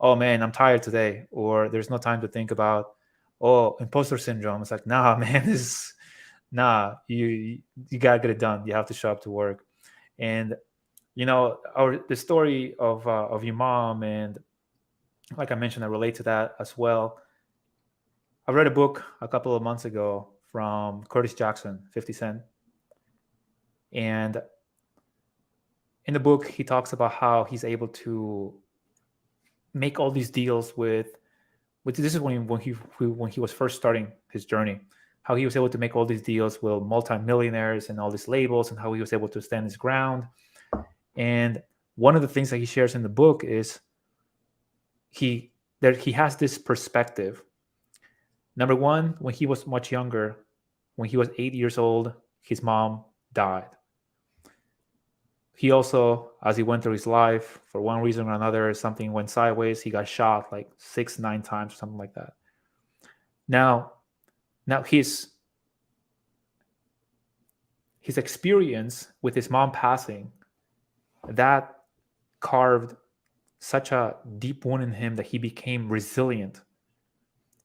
oh man, I'm tired today, or there's no time to think about, oh, imposter syndrome. It's like, nah, man, you gotta get it done. You have to show up to work. And the story of your mom, and like I mentioned, I relate to that as well. I read a book a couple of months ago from Curtis Jackson, 50 Cent. And in the book, he talks about how he's able to make all these deals with this is when he was first starting his journey, how he was able to make all these deals with multimillionaires and all these labels, and how he was able to stand his ground. And one of the things that he shares in the book is he he has this perspective. Number one, when he was much younger, when he was 8 years old, his mom died. He also, as he went through his life, for one reason or another, something went sideways. He got shot like 6, 9 times, or something like that. Now, now his experience with his mom passing, that carved such a deep wound in him that he became resilient.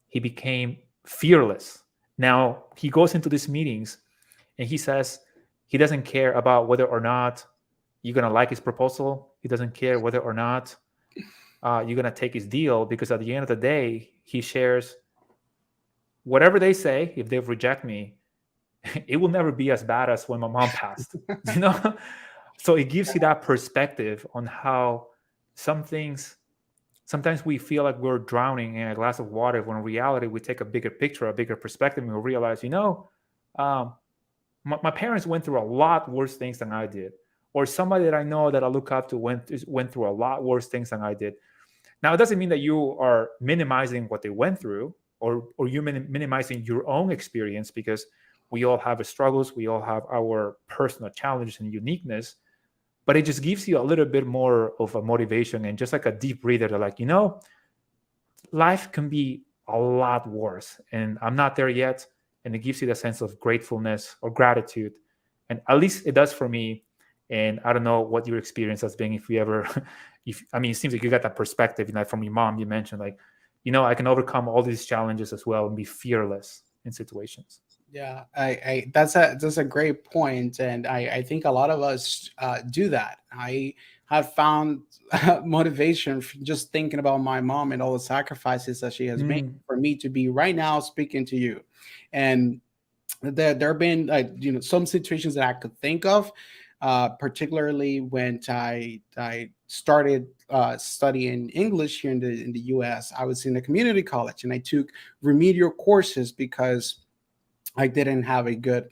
He became fearless. Now he goes into these meetings and he says he doesn't care about whether or not you're going to like his proposal. He doesn't care whether or not you're going to take his deal, because at the end of the day, he shares whatever they say. If they reject me, it will never be as bad as when my mom passed. you know so it gives you that perspective on how some things, sometimes we feel like we're drowning in a glass of water, when in reality we take a bigger picture, a bigger perspective, and we realize, um, my parents went through a lot worse things than I did, or somebody that I know that I look up to went through a lot worse things than I did. Now, it doesn't mean that you are minimizing what they went through, or you minimizing your own experience, because we all have struggles, we all have our personal challenges and uniqueness. But it just gives you a little bit more of a motivation and just like a deep breather to, like, life can be a lot worse, and I'm not there yet. And it gives you the sense of gratefulness or gratitude, and at least it does for me. And I don't know what your experience has been, if you ever if I mean, it seems like you got that perspective, from your mom. You mentioned, like, I can overcome all these challenges as well and be fearless in situations. Yeah, that's a great point, and I think a lot of us do that. I have found motivation from just thinking about my mom and all the sacrifices that she has made Mm, for me to be right now speaking to you. And there have been, some situations that I could think of, particularly when I started studying English here in the U.S. I was in a community college and I took remedial courses because I didn't have a good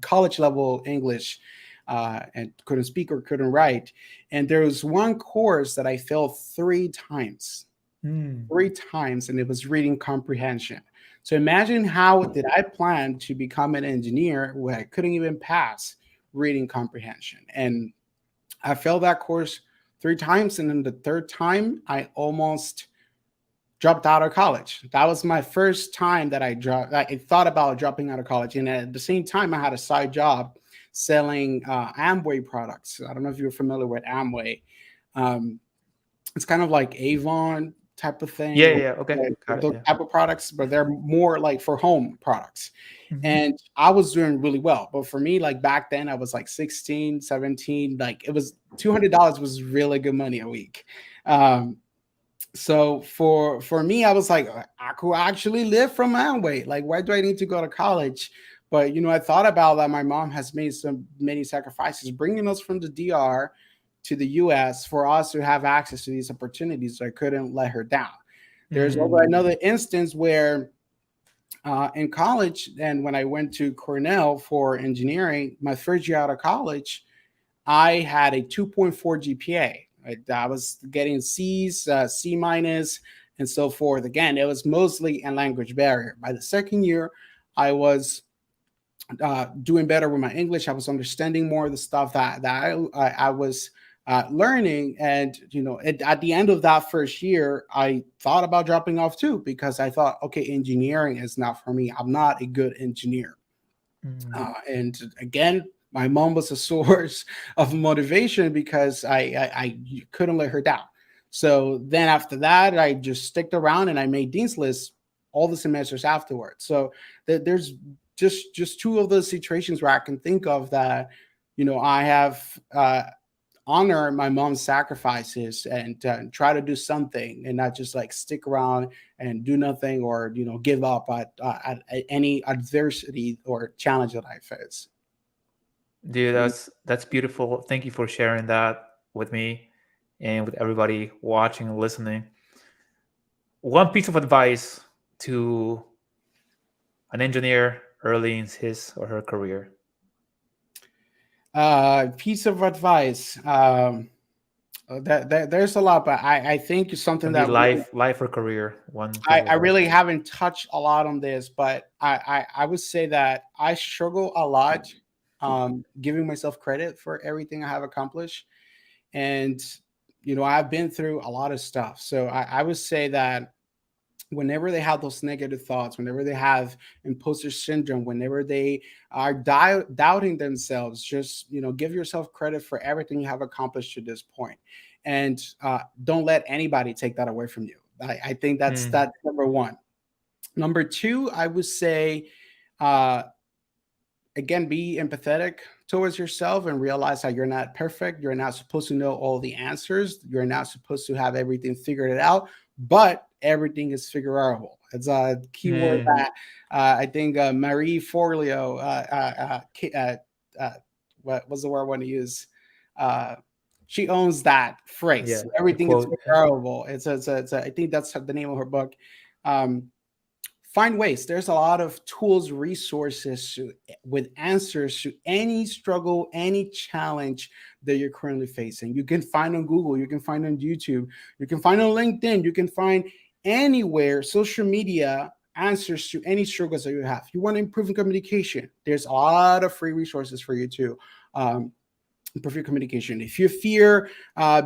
college level English, and couldn't speak or couldn't write. And there was one course that I failed mm, three times, and it was reading comprehension. So imagine, how did I plan to become an engineer when I couldn't even pass reading comprehension? And I failed that course three times, and then the third time I almost dropped out of college. That was my first time that I thought about dropping out of college, and at the same time, I had a side job selling Amway products. I don't know if you're familiar with Amway. Um, it's kind of like Avon type of yeah, thing, yeah, yeah. Okay, got it. those Yeah. type of products, but they're more like for home products. Hmm. And I was doing really well. But for me, like back then, I was like 16, 17. Like it was $200 was really good money a week. Um, so for me, I was like, I could actually live from Amway. Like, why do I need to go to college? But I thought about that. My mom has made so many sacrifices, bringing us from the DR to the US for us to have access to these opportunities. So I couldn't let her down. There's also Mm, another instance where in college, and when I went to Cornell for engineering, my first year out of college, I had a 2.4 GPA. I was getting C's, C minus, and so forth. Again, it was mostly a language barrier. By the second year, I was doing better with my English. I was understanding more of the stuff that I was learning. And at the end of that first year, I thought about dropping off too, because I thought, okay, engineering is not for me. I'm not a good engineer. mm, And again, my mom was a source of motivation because I couldn't let her down. So then after that, I just sticked around and I made Dean's List all the semesters afterwards. So there's just two of those situations where I can think of that, I have honor my mom's sacrifices and try to do something and not just like stick around and do nothing, or give up at any adversity or challenge that I face. dude, that's beautiful. Thank you for sharing that with me and with everybody watching and listening. One piece of advice to an engineer early in his or her career. Piece of advice. There's a lot, but I think something Can be that really, life or career. One piece of I advice. really haven't touched a lot on this, but I would say that I struggle a lot giving myself credit for everything I have accomplished. And, I've been through a lot of stuff. So I would say that whenever they have those negative thoughts, whenever they have imposter syndrome, whenever they are doubting themselves, just give yourself credit for everything you have accomplished to this point, and don't let anybody take that away from you. I think Mm, that's number one. Number two, I would say, uh, again, be empathetic towards yourself and realize that you're not perfect. You're not supposed to know all the answers. You're not supposed to have everything figured it out, but everything is figurable. It's a keyword mm, that I think Marie Forleo, uh, what was the word I want to use? Uh, she owns that yeah, phrase. the Everything is quote. figurable. I think that's the name of her book. Um, Find ways. There's a lot of tools, resources with answers to any struggle, any challenge that you're currently facing. You can find on Google, you can find on YouTube, you can find on LinkedIn, you can find anywhere, social media, answers to any struggles that you have. You want to improve in communication, there's a lot of free resources for you to improve your communication. If you fear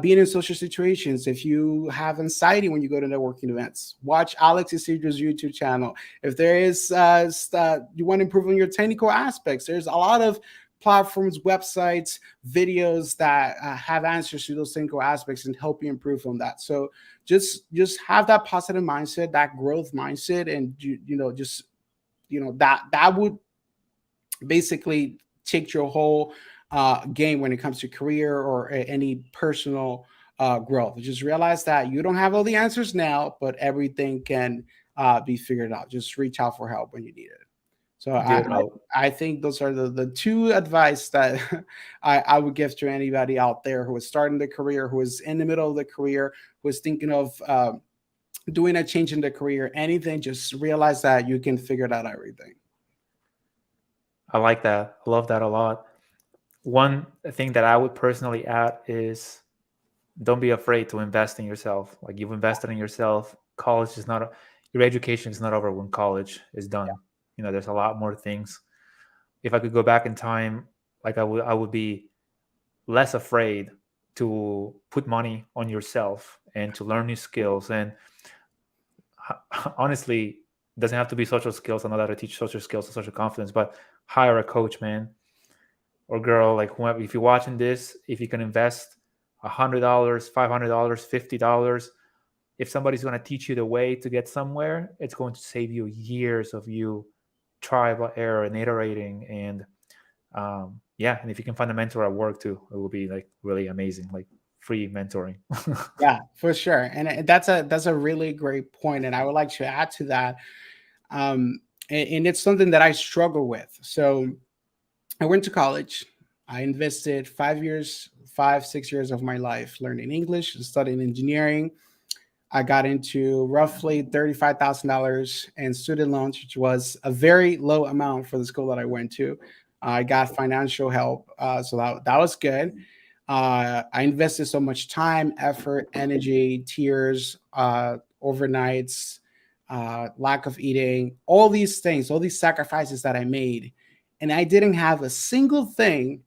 being in social situations, if you have anxiety when you go to networking events, watch Alex Isidro's YouTube channel. If there is, you want to improve on your technical aspects, there's a lot of platforms, websites, videos that have answers to those technical aspects and help you improve on that. So just have that positive mindset, that growth mindset, and just that would basically take your whole game when it comes to career or any personal growth. Just realize that you don't have all the answers now, but everything can be figured out. Just reach out for help when you need it. So Ditto. I think those are the two advice that I would give to anybody out there who is starting the career, who is in the middle of the career, who is thinking of doing a change in the career, anything. Just realize that you can figure out everything. I like that. I love that a lot. One thing that I would personally add is don't be afraid to invest in yourself. Like you've invested in yourself. College is not, your education is not over when college is done. There's a lot more things. If I could go back in time, like I would be less afraid to put money on yourself and to learn new skills. And honestly, it doesn't have to be social skills. I know how to teach social skills and social confidence, but hire a coach, man or girl, like whoever. If you're watching this, if you can invest $100, $500, $50, if somebody's going to teach you the way to get somewhere, it's going to save you years of you trial error and iterating. And yeah, and if you can find a mentor at work too, it will be like really amazing, like free mentoring. Yeah, for sure. And that's a really great point. And I would like to add to that. And it's something that I struggle with. So I went to college. I invested 5 years, 6 years of my life learning English and studying engineering. I got into roughly $35,000 in student loans, which was a very low amount for the school that I went to. I got financial help, so that was good. I invested so much time, effort, energy, tears, overnights, lack of eating, all these things, all these sacrifices that I made. And I didn't have a single thing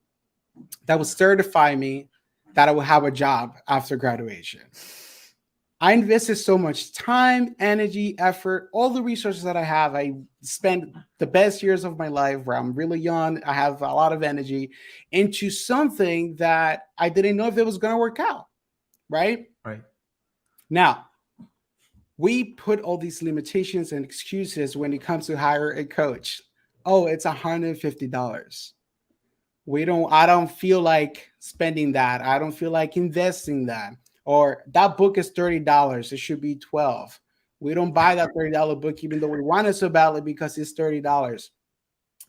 that would certify me that I would have a job after graduation. I invested so much time, energy, effort, all the resources that I have. I spent the best years of my life where I'm really young. I have a lot of energy into something that I didn't know if it was going to work out. Right Right. now, we put all these limitations and excuses when it comes to hire a coach. Oh, it's $150. I don't feel like spending that. I don't feel like investing that. Or that book is $30. It should be 12. We don't buy that $30 book even though we want it so badly because it's $30.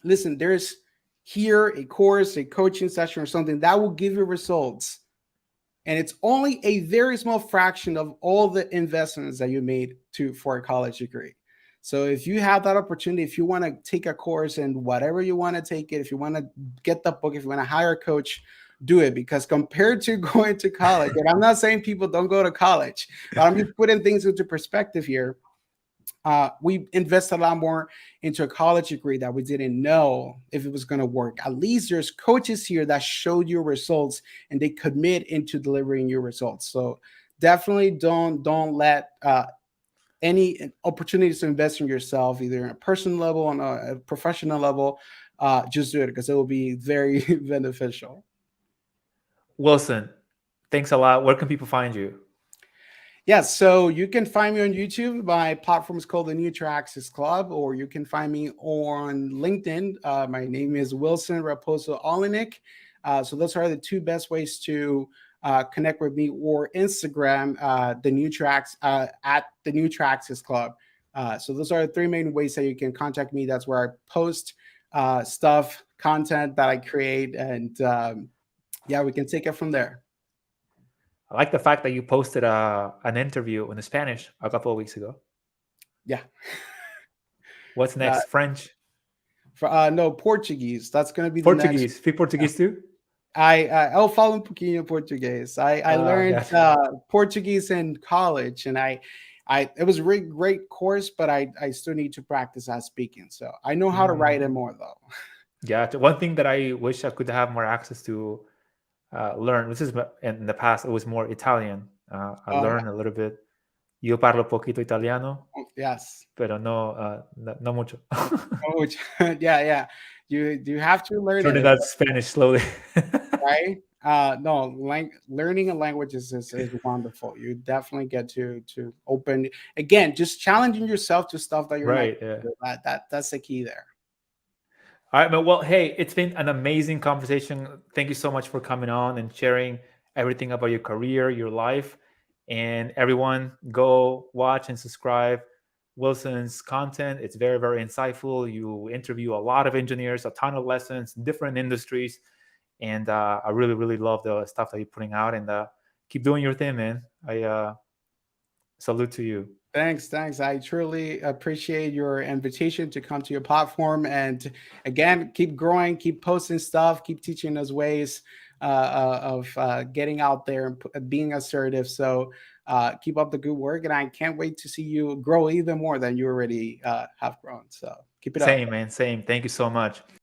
Listen, there's here a course, a coaching session or something that will give you results. And it's only a very small fraction of all the investments that you made for a college degree. So if you have that opportunity, if you want to take a course and whatever you want to take it, if you want to get the book, if you want to hire a coach, do it, because compared to going to college, and I'm not saying people don't go to college, but I'm just putting things into perspective here. We invested a lot more into a college degree that we didn't know if it was going to work. At least there's coaches here that showed you results and they commit into delivering your results. So definitely don't let any opportunities to invest in yourself, either on a personal level, on a professional level, just do it, because it will be very beneficial. Wilson, thanks a lot. Where can people find you? Yeah, so you can find me on YouTube. My platform is called the New Access Club, or you can find me on LinkedIn. My name is Wilson Raposo-Oleinik. So those are the two best ways to connect with me, or Instagram, the New Tracks at the New Access Club. So those are the three main ways that you can contact me. That's where I post stuff, content that I create, and yeah, we can take it from there. I like the fact that you posted an interview in Spanish a couple of weeks ago. Yeah. What's next? French? No, Portuguese. That's going to be the next. Portuguese? Speak Portuguese too? Eu falo pouquinho português. I learned Portuguese in college, and it was a really great course, but I still need to practice that speaking. So I know how to write it more though. Yeah. One thing that I wish I could have more access to learn, this is in the past, it was more Italian. I learned a little bit. Yo parlo poquito italiano, Yes. pero no mucho. Oh, yeah. You have to learn Learning it, that Spanish slowly. right? No, learning a language is wonderful. You definitely get to open, again, just challenging yourself to stuff that you're not. Right. Yeah. That's the key there. All right, man. Well, hey, it's been an amazing conversation. Thank you so much for coming on and sharing everything about your career, your life. And everyone, go watch and subscribe Wilson's content. It's very, very insightful. You interview a lot of engineers, a ton of lessons, different industries. And I really, really love the stuff that you're putting out. And keep doing your thing, man. I salute to you. Thanks. I truly appreciate your invitation to come to your platform. And again, keep growing, keep posting stuff, keep teaching us ways of getting out there and being assertive. So keep up the good work. And I can't wait to see you grow even more than you already have grown. So keep it up. Same, man. Same. Thank you so much.